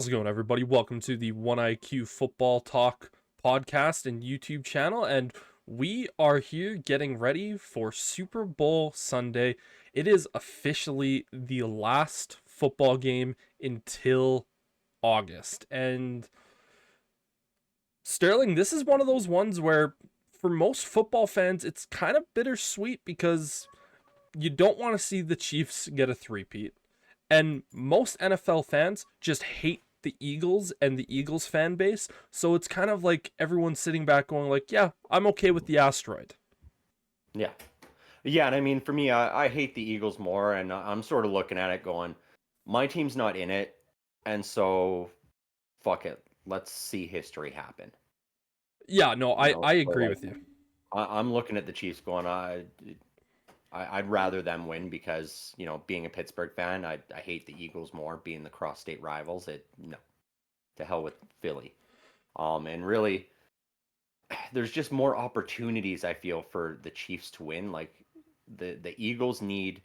How's it going, everybody? Welcome to the 1IQ Football Talk podcast and YouTube channel. And we are here getting ready for Super Bowl Sunday. It is officially the last football game until August. And Sterling, this is one of those ones where, for most football fans, it's kind of bittersweet because you don't want to see the Chiefs get a three-peat. And most NFL fans just hate the Eagles and the Eagles fan base. So it's kind of like everyone's sitting back going like, yeah, I'm okay with the asteroid. Yeah. Yeah, and I mean, for me, I hate the Eagles more, and I'm sort of looking at it going, my team's not in it, and so fuck it. Let's see history happen. Yeah, no, You I know, so agree like with you. I'm looking at the Chiefs going, I'd rather them win because, being a Pittsburgh fan, I hate the Eagles more, being the cross-state rivals. No, to hell with Philly. And really, there's just more opportunities I feel for the Chiefs to win. Like the Eagles need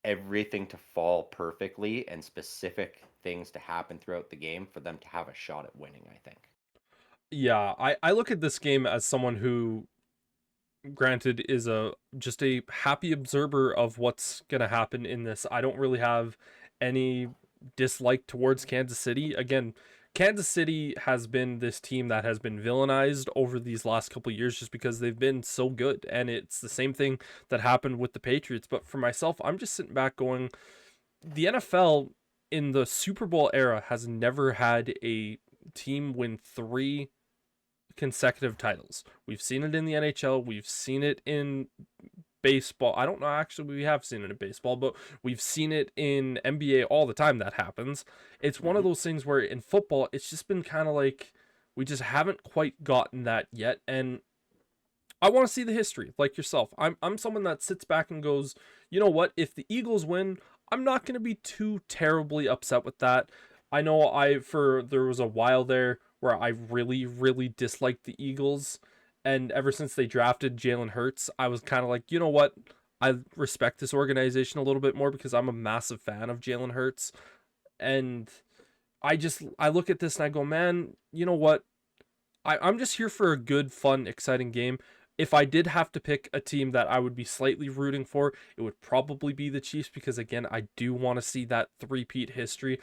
everything to fall perfectly and specific things to happen throughout the game for them to have a shot at winning, I think. Yeah, I look at this game as someone who, granted, is a just a happy observer of what's gonna happen in this. I don't really have any dislike towards Kansas City. Again, Kansas City has been this team that has been villainized over these last couple of years just because they've been so good, and it's the same thing that happened with the Patriots. But for myself, I'm just sitting back going, the NFL in the Super Bowl era has never had a team win three consecutive titles. We've seen it in the NHL, we've seen it in baseball. I don't know, actually, we have seen it in baseball, but we've seen it in NBA all the time that happens. It's one of Hmm. those things where in football, it's just been kind of like we just haven't quite gotten that yet. And I want to see the history, like yourself. I'm someone that sits back and goes, you know what? If the Eagles win, I'm not going to be too terribly upset with that. I know there was a while there where I really disliked the Eagles, and ever since they drafted Jalen Hurts, I was kind of like, you know what? I respect this organization a little bit more because I'm a massive fan of Jalen Hurts, and I look at this and I go, man, you know what? I'm just here for a good, fun, exciting game. If I did have to pick a team that I would be slightly rooting for, it would probably be the Chiefs because, again, I do want to see that three-peat history.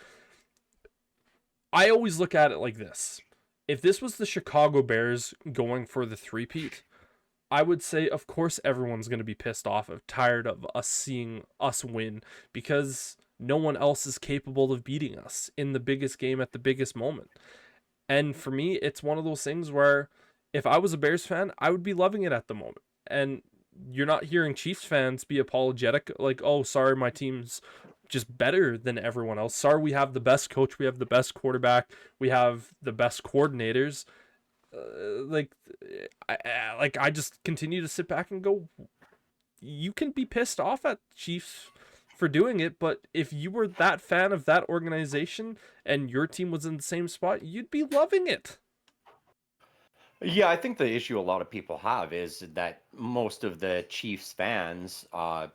I always look at it like this. If this was the Chicago Bears going for the three-peat, I would say, of course, everyone's going to be pissed off, tired of us seeing us win because no one else is capable of beating us in the biggest game at the biggest moment. And for me, it's one of those things where if I was a Bears fan, I would be loving it at the moment. And you're not hearing Chiefs fans be apologetic, like, oh, sorry, my team's just better than everyone else. Sorry, we have the best coach, we have the best quarterback, we have the best coordinators. Like, I just continue to sit back and go, you can be pissed off at Chiefs for doing it, but if you were that fan of that organization and your team was in the same spot, you'd be loving it. Yeah, I think the issue a lot of people have is that most of the Chiefs fans, 5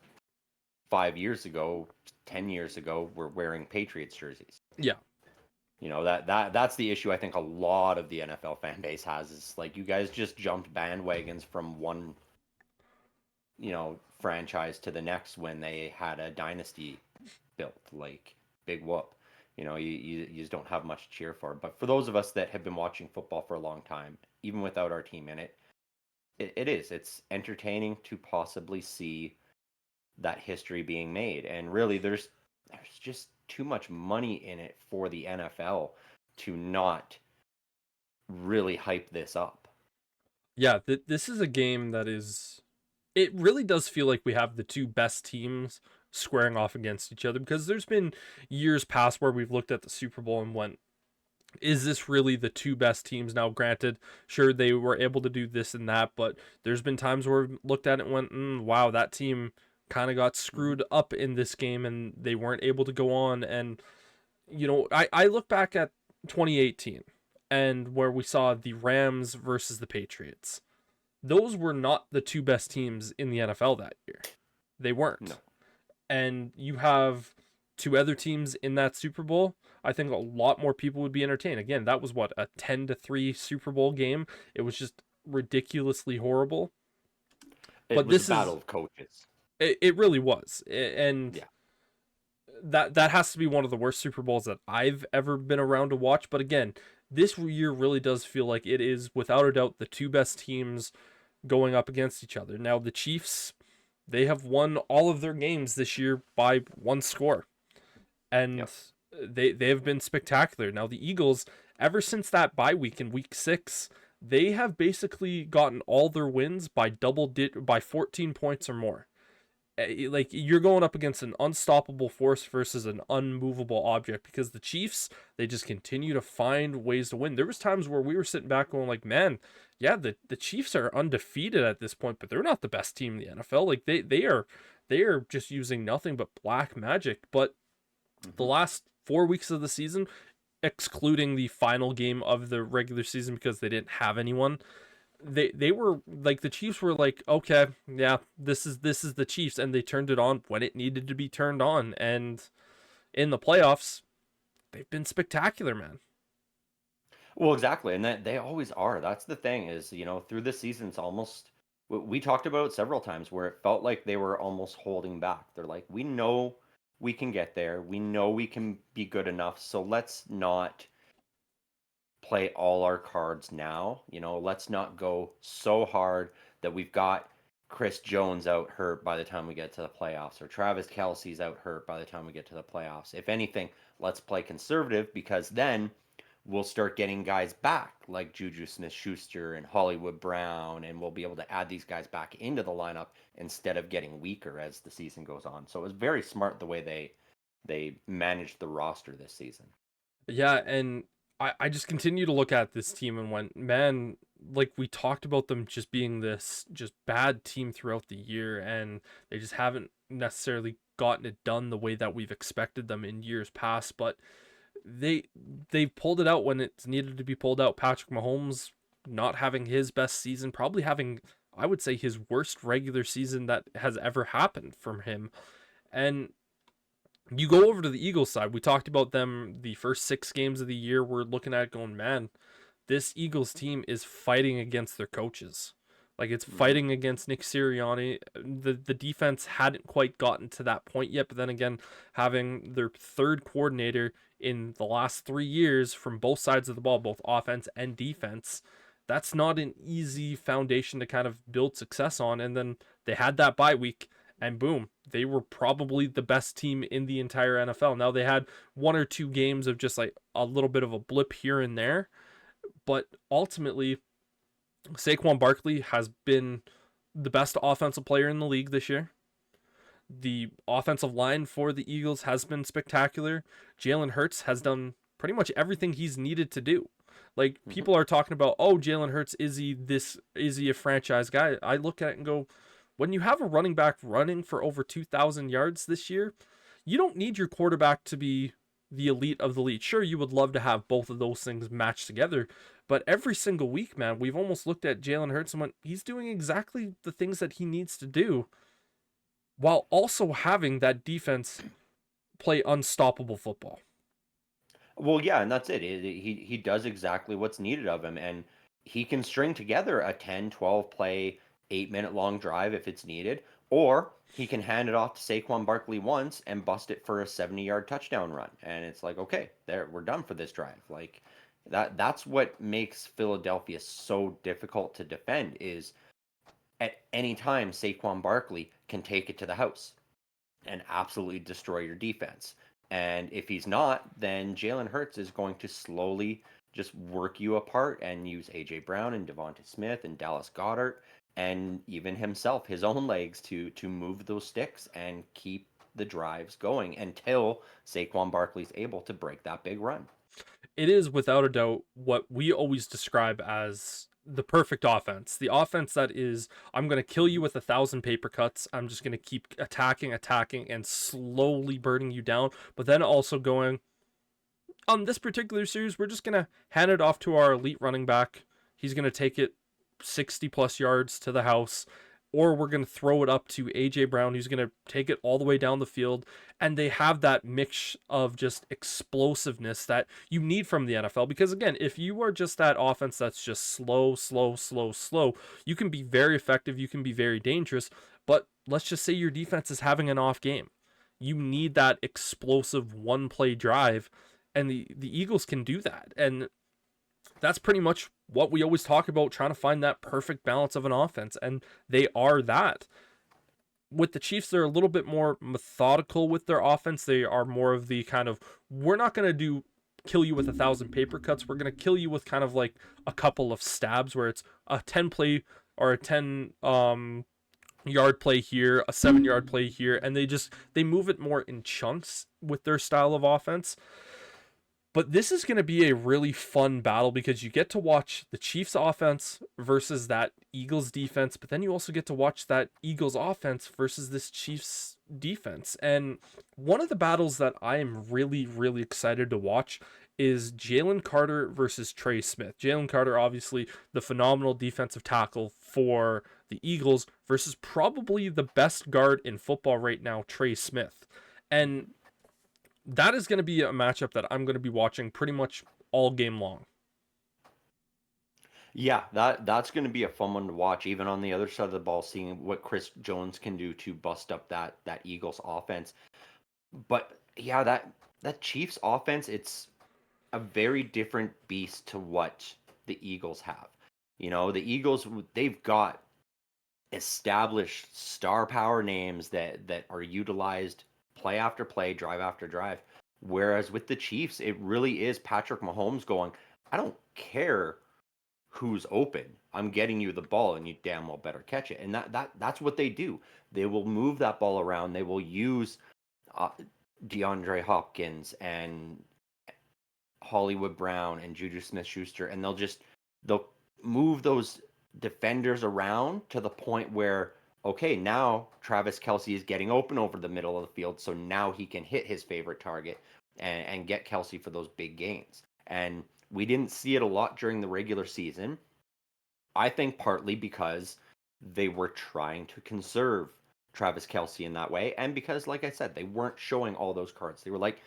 years ago, 10 years ago, were wearing Patriots jerseys. Yeah. That's the issue I think a lot of the NFL fan base has is like you guys just jumped bandwagons from one, franchise to the next when they had a dynasty built, like big whoop. You just don't have much to cheer for. But for those of us that have been watching football for a long time, even without our team in it, it's entertaining to possibly see that history being made. And really there's just too much money in it for the NFL to not really hype this up. Yeah, this is a game that is. It really does feel like we have the two best teams squaring off against each other because there's been years past where we've looked at the Super Bowl and went, is this really the two best teams? Now, granted, sure, they were able to do this and that, but there's been times where we've looked at it and went, wow, that team kind of got Mhm. screwed up in this game and they weren't able to go on. And, I look back at 2018 and where we saw the Rams versus the Patriots. Those were not the two best teams in the NFL that year. They weren't. No. And you have two other teams in that Super Bowl, I think a lot more people would be entertained. Again, that was what, a 10-3 Super Bowl game. It was just ridiculously horrible. It But was a this battle is of coaches. it really was. And Yeah. that has to be one of the worst Super Bowls that I've ever been around to watch. But again, this year really does feel like it is without a doubt the two best teams going up against each other. Now the Chiefs, they have won all of their games this year by one score, and Yep. they have been spectacular. Now the Eagles, ever since that bye week in week 6, they have basically gotten all their wins by by 14 points or more. Like, you're going up against an unstoppable force versus an unmovable object, because the Chiefs, they just continue to find ways to win. There was times where we were sitting back going like, man, yeah, the Chiefs are undefeated at this point, but they're not the best team in the NFL. Like, they are just using nothing but black magic. But the Hmm. last 4 weeks of the season, excluding the final game of the regular season because they didn't have anyone, they were like, the Chiefs were like, okay, yeah, this is the Chiefs, and they turned it on when it needed to be turned on. And in the playoffs, they've been spectacular, man. Well, exactly, and that they always are. That's the thing is, through the season, it's almost we talked about it several times where it felt like they were almost holding back. They're like, we know we can get there. We know we can be good enough. So let's not play all our cards now. Let's not go so hard that we've got Chris Jones out hurt by the time we get to the playoffs, or Travis Kelce's out hurt by the time we get to the playoffs. If anything, let's play conservative, because then we'll start getting guys back like Juju Smith-Schuster and Hollywood Brown, and we'll be able to add these guys back into the lineup instead of getting weaker as the season goes on. So it was very smart the way they managed the roster this season. Yeah, and I just continue to look at this team and went, man, like, we talked about them just being this just bad team throughout the year, and they just haven't necessarily gotten it done the way that we've expected them in years past. But they they've pulled it out when it's needed to be pulled out. Patrick Mahomes not having his best season, probably having, I would say, his worst regular season that has ever happened from him. And you go over to the Eagles side. We talked about them the first 6 games of the year. We're looking at it going, man, this Eagles team is fighting against their coaches. Like, it's Hmm. fighting against Nick Sirianni. The defense hadn't quite gotten to that point yet, but then again, having their third coordinator in the last 3 years from both sides of the ball, both offense and defense, that's not an easy foundation to kind of build success on. And then they had that bye week, and boom, they were probably the best team in the entire NFL. Now, they had 1 or 2 games of just like a little bit of a blip here and there, but ultimately, Saquon Barkley has been the best offensive player in the league this year. The offensive line for the Eagles has been spectacular. Jalen Hurts has done pretty much everything he's needed to do. Like, Hmm. people are talking about, oh, Jalen Hurts, is he a franchise guy? I look at it and go, when you have a running back running for over 2,000 yards this year, you don't need your quarterback to be the elite of the league. Sure, you would love to have both of those things matched together, but every single week, man, we've almost looked at Jalen Hurts and went, he's doing exactly the things that he needs to do, while also having that defense play unstoppable football. Well, yeah, and that's it. He does exactly what's needed of him, and he can string together a 10, 12 play, 8-minute long drive if it's needed, or he can hand it off to Saquon Barkley once and bust it for a 70-yard touchdown run. And it's like, okay, there, we're done for this drive. Like, that's what makes Philadelphia so difficult to defend, is at any time Saquon Barkley can take it to the house and absolutely destroy your defense. And if he's not, then Jalen Hurts is going to slowly just work you apart and use AJ Brown and Devonta Smith and Dallas Goddard and even himself, his own legs, to move those sticks and keep the drives going until Saquon Barkley's able to break that big run. It is without a doubt what we always describe as the perfect offense. The offense that is, I'm going to kill you with 1,000 paper cuts. I'm just going to keep attacking, and slowly burning you down. But then also going, on this particular series, we're just going to hand it off to our elite running back. He's going to take it 60 plus yards to the house. or we're going to throw it up to AJ Brown, who's going to take it all the way down the field. And they have that mix of just explosiveness that you need from the NFL. Because again, if you are just that offense that's just slow, slow, slow, slow, you can be very effective, you can be very dangerous. But let's just say your defense is having an off game. You need that explosive one play drive, and the Eagles can do that. And that's pretty much what we always talk about, trying to find that perfect balance of an offense, and they are that. With the Chiefs, they're a little bit more methodical with their offense. They are more of the kind of, we're not going to do kill you with 1,000 paper cuts. We're going to kill you with kind of like a couple of stabs, where it's a 10 play or a 10 yard play here, a 7 yard play here, and they move it more in chunks with their style of offense. But this is going to be a really fun battle because you get to watch the Chiefs offense versus that Eagles defense, but then you also get to watch that Eagles offense versus this Chiefs defense. And one of the battles that I am really, really excited to watch is Jalen Carter versus Trey Smith. Jalen Carter, obviously, the phenomenal defensive tackle for the Eagles, versus probably the best guard in football right now, Trey Smith. And that is going to be a matchup that I'm going to be watching pretty much all game long. Yeah, that's going to be a fun one to watch. Even on the other side of the ball, seeing what Chris Jones can do to bust up that Eagles offense. But yeah, that Chiefs offense, it's a very different beast to what the Eagles have. You know, the Eagles, they've got established star power names that are utilized play after play, drive after drive. Whereas with the Chiefs, it really is Patrick Mahomes going, I don't care who's open. I'm getting you the ball and you damn well better catch it. And that's what they do. They will move that ball around. They will use uh, DeAndre Hopkins and Hollywood Brown and Juju Smith-Schuster, and they'll move those defenders around to the point where, okay, now Travis Kelce is getting open over the middle of the field, so now he can hit his favorite target and get Kelce for those big gains. And we didn't see it a lot during the regular season. I think partly because they were trying to conserve Travis Kelce in that way, and because, like I said, they weren't showing all those cards. They were like,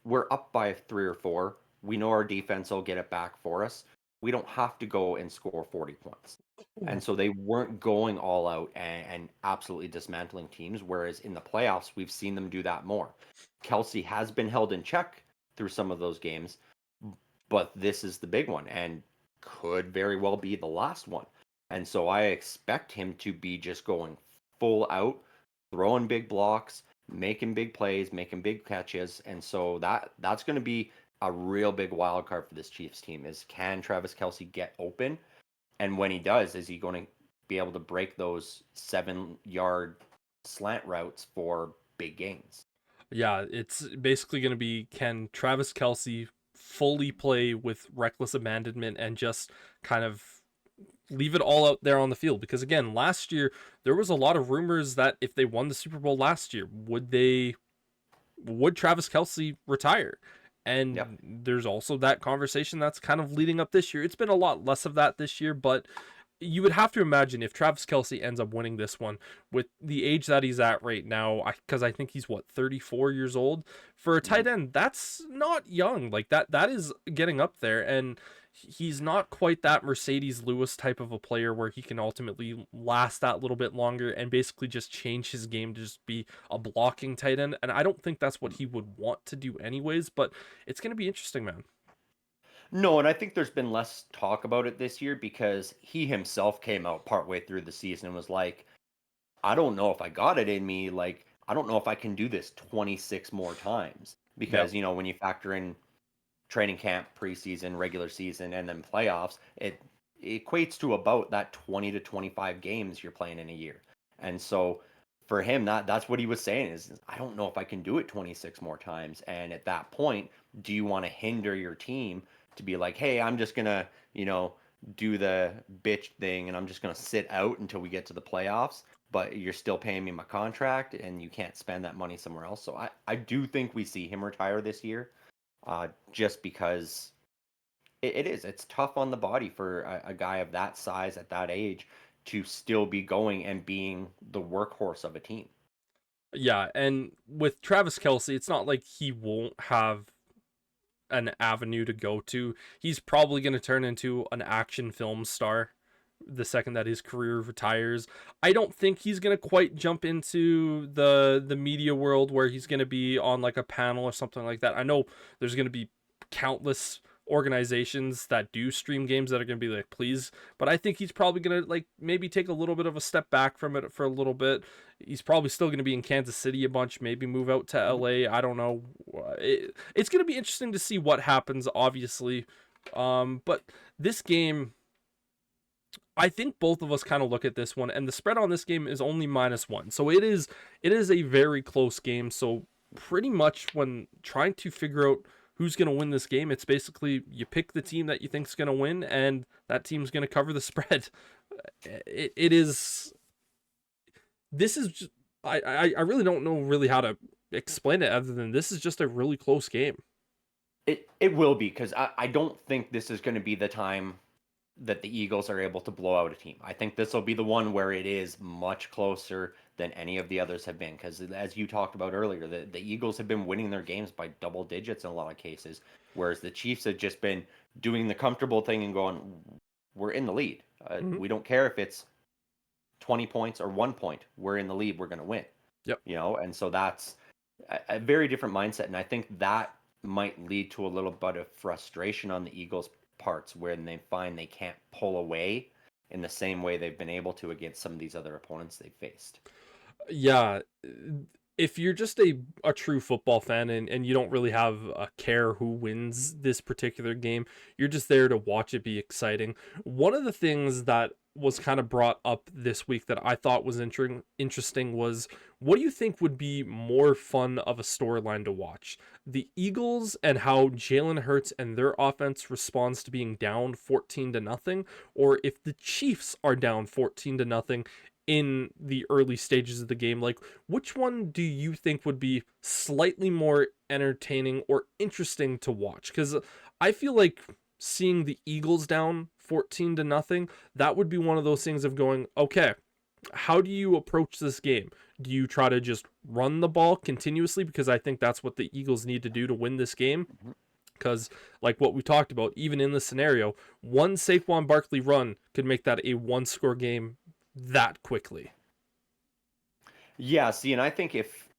we're up by 3 or 4. We know our defense will get it back for us. We don't have to go and score 40 points. And so they weren't going all out and absolutely dismantling teams. Whereas in the playoffs, we've seen them do that more. Kelce has been held in check through some of those games, but this is the big one and could very well be the last one. And so I expect him to be just going full out, throwing big blocks, making big plays, making big catches. And so that's going to be a real big wild card for this Chiefs team is, can Travis Kelce get open? And when he does, is he going to be able to break those 7 yard slant routes for big gains? Yeah, it's basically going to be, can Travis Kelce fully play with reckless abandonment and just kind of leave it all out there on the field? Because again, last year there was a lot of rumors that if they won the Super Bowl last year, would Travis Kelce retire? Yep. And there's also that conversation that's kind of leading up this year. It's been a lot less of that this year, but you would have to imagine if Travis Kelce ends up winning this one with the age that he's at right now, because I think he's what, 34 years old for a Mhm. tight end. That's not young. Like that is getting up there, and he's not quite that Mercedes Lewis type of a player where he can ultimately last that little bit longer and basically just change his game to just be a blocking tight end. And I don't think that's what he would want to do anyways. But it's gonna be interesting, man. No, and I think there's been less talk about it this year because he himself came out partway through the season and was like, I don't know if I got it in me. Like, I don't know if I can do this 26 more times. Yeah. Because, when you factor in training camp, preseason, regular season, and then playoffs, it equates to about that 20 to 25 games you're playing in a year. And so for him, that's what he was saying is, I don't know if I can do it 26 more times. And at that point, do you want to hinder your team to be like, hey, I'm just gonna, do the bitch thing and I'm just gonna sit out until we get to the playoffs, but you're still paying me my contract and you can't spend that money somewhere else. So I do think we see him retire this year, just because it's tough on the body for a guy of that size at that age to still be going and being the workhorse of a team. Yeah, and with Travis Kelce, it's not like he won't have an avenue to go to. He's probably going to turn into an action film star the second that his career retires. I don't think he's going to quite jump into the media world where he's going to be on like a panel or something like that. I know there's going to be countless organizations that do stream games that are going to be like, please, but I think he's probably going to like maybe take a little bit of a step back from it for a little bit. He's probably still going to be in Kansas City a bunch, maybe move out to LA. I don't know. It's going to be interesting to see what happens, obviously. But this game, I think both of us kind of look at this one, and the spread on this game is only -1. So it is a very close game. So pretty much when trying to figure out who's going to win this game, it's basically you pick the team that you think's going to win, and that team's going to cover the spread. It is. This is just, I really don't know really how to explain it other than this is just a really close game. It will be, because I don't think this is going to be the time that the Eagles are able to blow out a team. I think this will be the one where it is much closer than any of the others have been. Because as you talked about earlier, the Eagles have been winning their games by double digits in a lot of cases, whereas the Chiefs have just been doing the comfortable thing and going, we're in the lead. We don't care if it's 20 points or 1 point. We're in the lead. We're going to win. Yep. And so that's a very different mindset. And I think that might lead to a little bit of frustration on the Eagles' parts when they find they can't pull away in the same way they've been able to against some of these other opponents they've faced. Yeah, if you're just a true football fan and you don't really have a care who wins this particular game, you're just there to watch it be exciting. One of the things that was kind of brought up this week that I thought was interesting was, what do you think would be more fun of a storyline to watch? The Eagles and how Jalen Hurts and their offense responds to being down 14-0, or if the Chiefs are down 14-0 in the early stages of the game. Like, which one do you think would be slightly more entertaining or interesting to watch? Because I feel like seeing the Eagles down 14-0, that would be one of those things of going, okay, how do you approach this game? Do you try to just run the ball continuously? Because I think that's what the Eagles need to do to win this game. Because, like what we talked about, even in this scenario, one Saquon Barkley run could make that a one-score game that quickly. Yeah, see, and I think if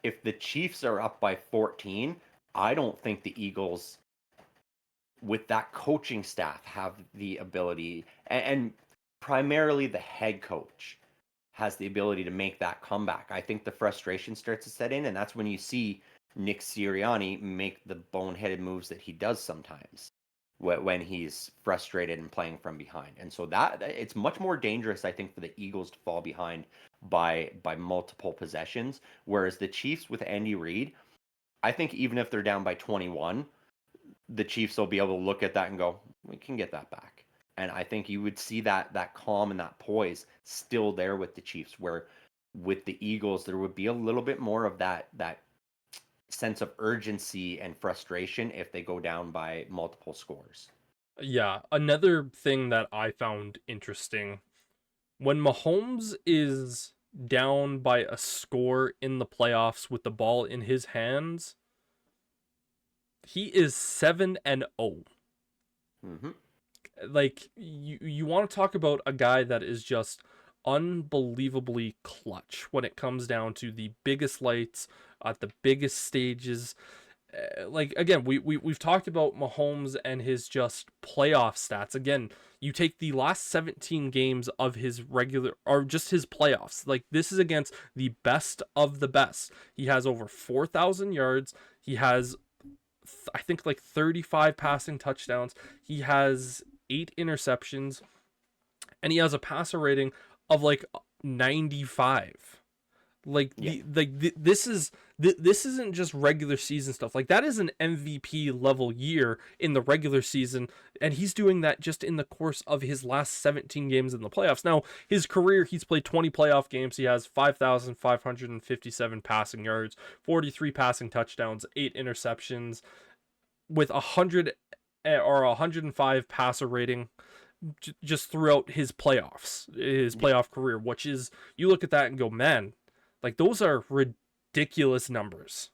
the Chiefs are up by 14, I don't think the Eagles, with that coaching staff, have the ability, and primarily the head coach has the ability to make that comeback. I think the frustration starts to set in, and that's when you see Nick Sirianni make the boneheaded moves that he does sometimes when he's frustrated and playing from behind. And so that it's much more dangerous, I think, for the Eagles to fall behind by multiple possessions, whereas the Chiefs with Andy Reid, I think even if they're down by 21, the Chiefs will be able to look at that and go, we can get that back. And I think you would see that calm and that poise still there with the Chiefs, where with the Eagles, there would be a little bit more of that sense of urgency and frustration if they go down by multiple scores. Yeah, another thing that I found interesting, when Mahomes is down by a score in the playoffs with the ball in his hands, he is 7-0. Mm-hmm. Like, you want to talk about a guy that is just unbelievably clutch when it comes down to the biggest lights at the biggest stages. Like, again, we've talked about Mahomes and his just playoff stats. Again, you take the last 17 games of his regular, or just his playoffs. Like, this is against the best of the best. He has over 4,000 yards. He has, I think, like 35 passing touchdowns. He has 8 interceptions, and he has a passer rating of like 95. Like, Yeah. this isn't just regular season stuff. Like, that is an MVP level year in the regular season, and he's doing that just in the course of his last 17 games in the playoffs. Now, his career, he's played 20 playoff games. He has 5,557 passing yards, 43 passing touchdowns, 8 interceptions, with 100 or 105 passer rating. just throughout his playoff career, which is, you look at that and go, man, like those are ridiculous numbers.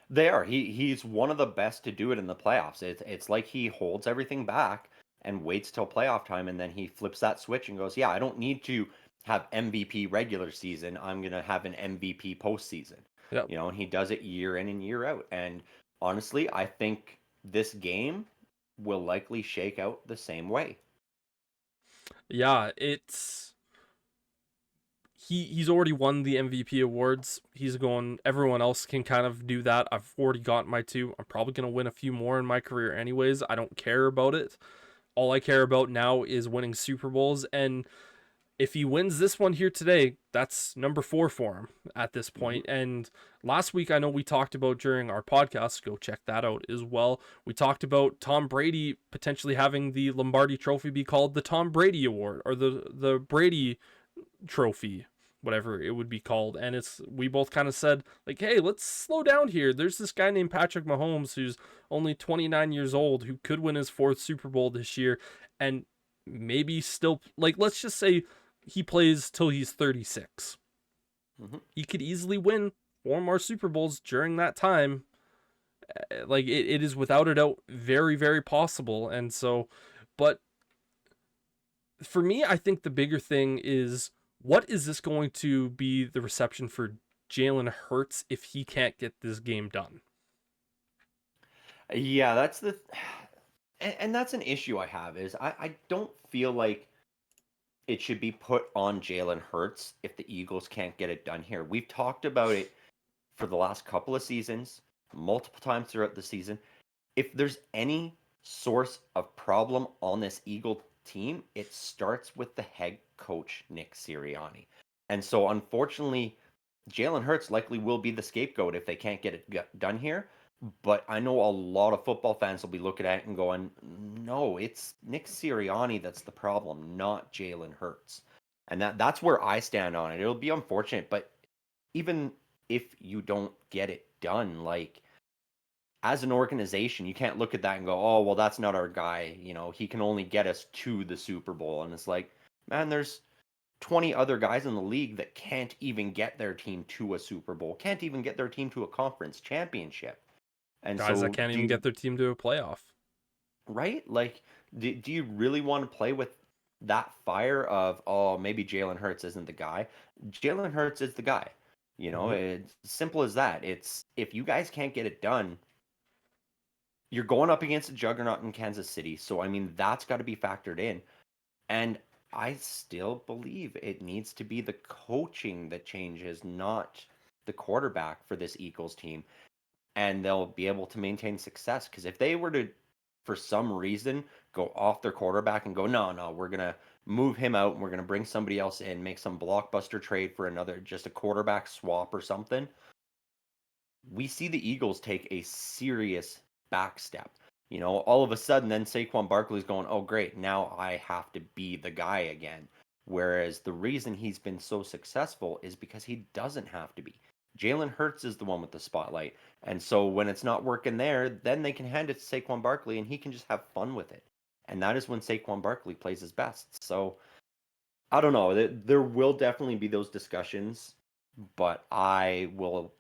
They are. He's one of the best to do it in the playoffs. It's like he holds everything back and waits till playoff time, and then he flips that switch and goes, "Yeah, I don't need to have MVP regular season. I'm gonna have an MVP postseason." Yep. You know, and he does it year in and year out. And honestly, I think this game will likely shake out the same way. Yeah, it's he's already won the MVP awards. He's going, everyone else can kind of do that. I've already got my two. I'm probably going to win a few more in my career anyways. I don't care about it. All I care about now is winning Super Bowls, and if he wins this one here today, that's number 4 for him at this point. And last week, I know we talked about during our podcast, go check that out as well. We talked about Tom Brady potentially having the Lombardi Trophy be called the Tom Brady Award, or the Brady Trophy, whatever it would be called. And we both kind of said, like, hey, let's slow down here. There's this guy named Patrick Mahomes who's only 29 years old, who could win his 4th Super Bowl this year, and maybe still, like, let's just say he plays till he's 36. He could easily win 4 more Super Bowls during that time. Like, it is without a doubt very, very possible. And so, but for me, I think the bigger thing is, what is this going to be the reception for Jalen Hurts if he can't get this game done? Yeah, and that's an issue I have, is I don't feel like it should be put on Jalen Hurts if the Eagles can't get it done here. We've talked about it for the last couple of seasons, multiple times throughout the season. If there's any source of problem on this Eagle team, it starts with the head coach, Nick Sirianni. And so, unfortunately, Jalen Hurts likely will be the scapegoat if they can't get it done here. But I know a lot of football fans will be looking at it and going, no, it's Nick Sirianni that's the problem, not Jalen Hurts. And that's where I stand on it. It'll be unfortunate, but even if you don't get it done, like, as an organization, you can't look at that and go, oh, well, that's not our guy. You know, he can only get us to the Super Bowl. And it's like, man, there's 20 other guys in the league that can't even get their team to a Super Bowl, can't even get their team to a conference championship. And Guys so, that can't even get their team to a playoff. right? Like, do you really want to play with that fire of, oh, maybe Jalen Hurts isn't the guy? Jalen Hurts is the guy. You know, it's simple as that. It's, if you guys can't get it done, you're going up against a juggernaut in Kansas City. So, I mean, that's got to be factored in. And I still believe it needs to be the coaching that changes, not the quarterback for this Eagles team. And they'll be able to maintain success. Because if they were to, for some reason, go off their quarterback and go, no, we're going to move him out and we're going to bring somebody else in, make some blockbuster trade for another, just a quarterback swap or something, we see the Eagles take a serious back step. You know, all of a sudden, then Saquon Barkley's going, oh, great, now I have to be the guy again. Whereas the reason he's been so successful is because he doesn't have to be. Jalen Hurts is the one with the spotlight. And so when it's not working there, then they can hand it to Saquon Barkley and he can just have fun with it. And that is when Saquon Barkley plays his best. So I don't know. There will definitely be those discussions, but I will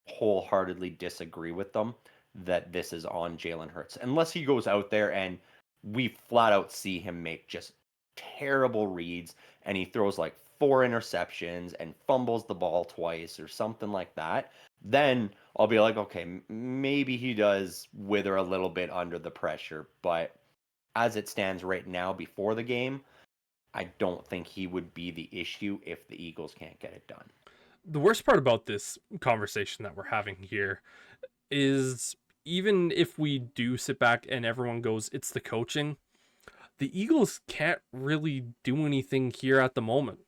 wholeheartedly disagree with them that this is on Jalen Hurts. Unless he goes out there and we flat out see him make just terrible reads and he throws like 4 interceptions and fumbles the ball twice or something like that, then I'll be like, okay, maybe he does wither a little bit under the pressure. But as it stands right now before the game, I don't think he would be the issue if the Eagles can't get it done. The worst part about this conversation that we're having here is, even if we do sit back and everyone goes, it's the coaching, the Eagles can't really do anything here at the moment.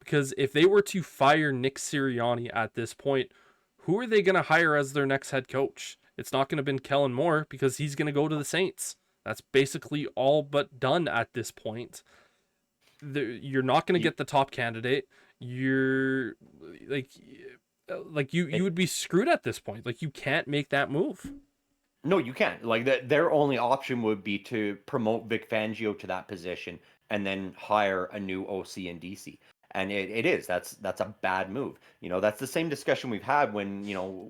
Because if they were to fire Nick Sirianni at this point, who are they going to hire as their next head coach? It's not going to be Kellen Moore, because he's going to go to the Saints. That's basically all but done at this point. You're not going to get the top candidate. You're like you would be screwed at this point. Like, you can't make that move. No, you can't. Like, their only option would be to promote Vic Fangio to that position and then hire a new OC and DC. And it is that's a bad move. That's the same discussion we've had when,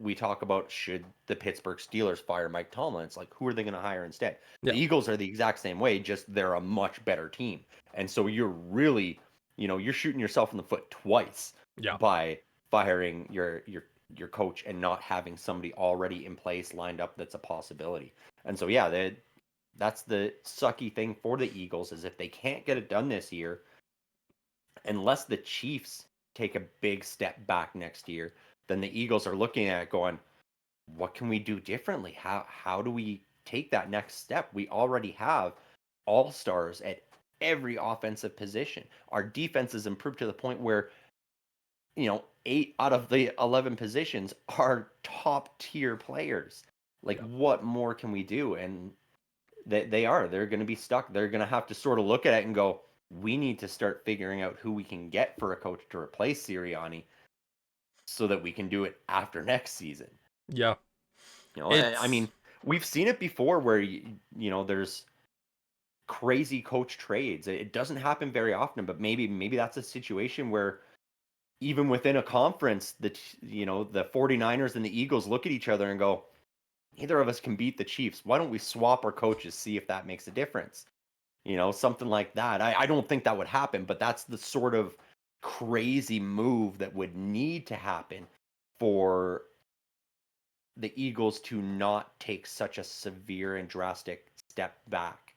we talk about should the Pittsburgh Steelers fire Mike Tomlin. It's like, who are they going to hire instead? Yeah. The Eagles are the exact same way, just they're a much better team. And so you're really, you're shooting yourself in the foot twice Yeah. by firing your coach and not having somebody already in place lined up that's a possibility. And so yeah, that's the sucky thing for the Eagles, is if they can't get it done this year, unless the Chiefs take a big step back next year, then the Eagles are looking at it going, what can we do differently? How do we take that next step? We already have all-stars at every offensive position. Our defense has improved to the point where 8 out of the 11 positions are top tier players. Like, Yeah. what more can we do? And they're going to be stuck. They're going to have to sort of look at it and go, we need to start figuring out who we can get for a coach to replace Sirianni so that we can do it after next season. Yeah. I mean, we've seen it before where, there's crazy coach trades. It doesn't happen very often, but maybe that's a situation where even within a conference, the 49ers and the Eagles look at each other and go, neither of us can beat the Chiefs. Why don't we swap our coaches, see if that makes a difference? Something like that. I don't think that would happen, but that's the sort of crazy move that would need to happen for the Eagles to not take such a severe and drastic step back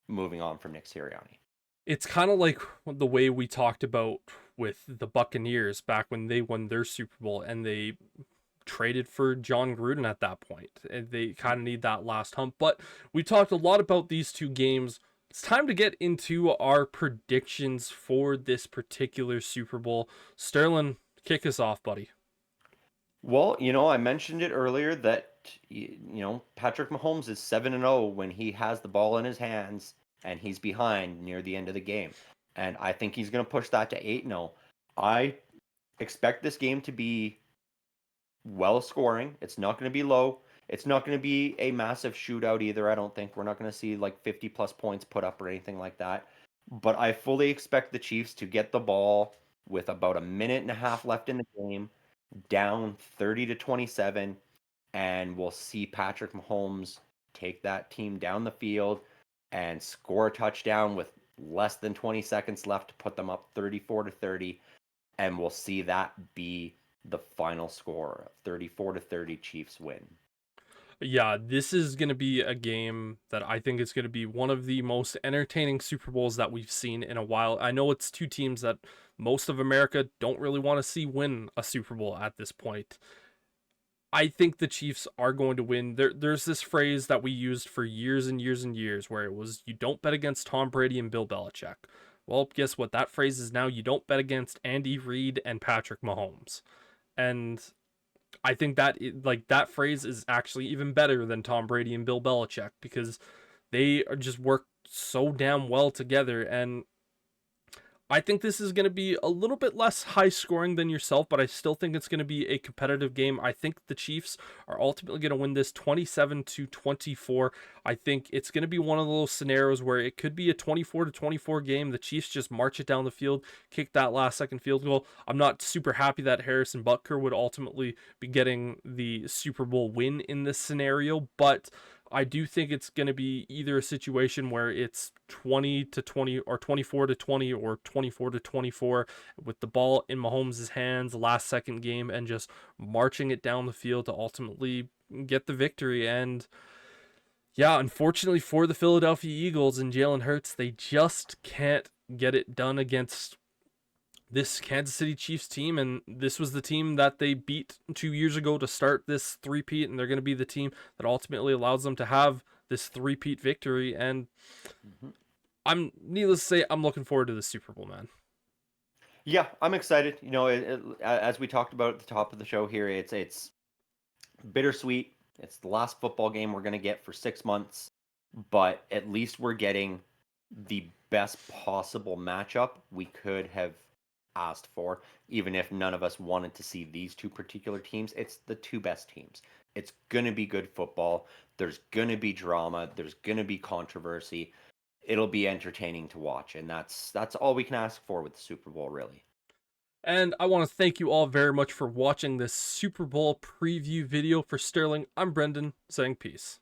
moving on from Nick Sirianni. It's kind of like the way we talked about with the Buccaneers back when they won their Super Bowl and they traded for John Gruden at that point. And they kind of need that last hump. But we talked a lot about these two games. It's time to get into our predictions for this particular Super Bowl. Sterling, kick us off, buddy. Well, I mentioned it earlier that Patrick Mahomes is 7-0 when he has the ball in his hands and he's behind near the end of the game. And I think he's going to push that to 8-0. I expect this game to be well scoring. It's not going to be low. It's not going to be a massive shootout either. I don't think we're not going to see like 50 plus points put up or anything like that. But I fully expect the Chiefs to get the ball with about a minute and a half left in the game, down 30-27, and we'll see Patrick Mahomes take that team down the field and score a touchdown with less than 20 seconds left to put them up 34-30, and we'll see that be the final score. 34-30, Chiefs win. Yeah, this is going to be a game that I think is going to be one of the most entertaining Super Bowls that we've seen in a while. I know it's two teams that most of America don't really want to see win a Super Bowl at this point. I think the Chiefs are going to win. There's this phrase that we used for years and years and years where it was, you don't bet against Tom Brady and Bill Belichick. Well, guess what? That phrase is now, you don't bet against Andy Reid and Patrick Mahomes. And I think that that phrase is actually even better than Tom Brady and Bill Belichick, because they just work so damn well together. And I think this is going to be a little bit less high scoring than yourself, but I still think it's going to be a competitive game. I think the Chiefs are ultimately going to win this 27-24. I think it's going to be one of those scenarios where it could be a 24-24 game. The Chiefs just march it down the field, kick that last second field goal. I'm not super happy that Harrison Butker would ultimately be getting the Super Bowl win in this scenario, but I do think it's going to be either a situation where it's 20-20 or 24-20 or 24-24 with the ball in Mahomes' hands, last second game, and just marching it down the field to ultimately get the victory. And yeah, unfortunately for the Philadelphia Eagles and Jalen Hurts, they just can't get it done against this Kansas City Chiefs team, and this was the team that they beat 2 years ago to start this three-peat, and they're going to be the team that ultimately allows them to have this three-peat victory. And I'm, needless to say, I'm looking forward to the Super Bowl, man. Yeah, I'm excited. As we talked about at the top of the show here, it's bittersweet. It's the last football game we're going to get for 6 months, but at least we're getting the best possible matchup we could have asked for, even if none of us wanted to see these two particular teams. It's the two best teams. It's going to be good football. There's going to be drama. There's going to be controversy. it'll be entertaining to watch, and that's all we can ask for with the Super Bowl, really. And I want to thank you all very much for watching this Super Bowl preview video for Sterling. I'm Brendan, saying peace.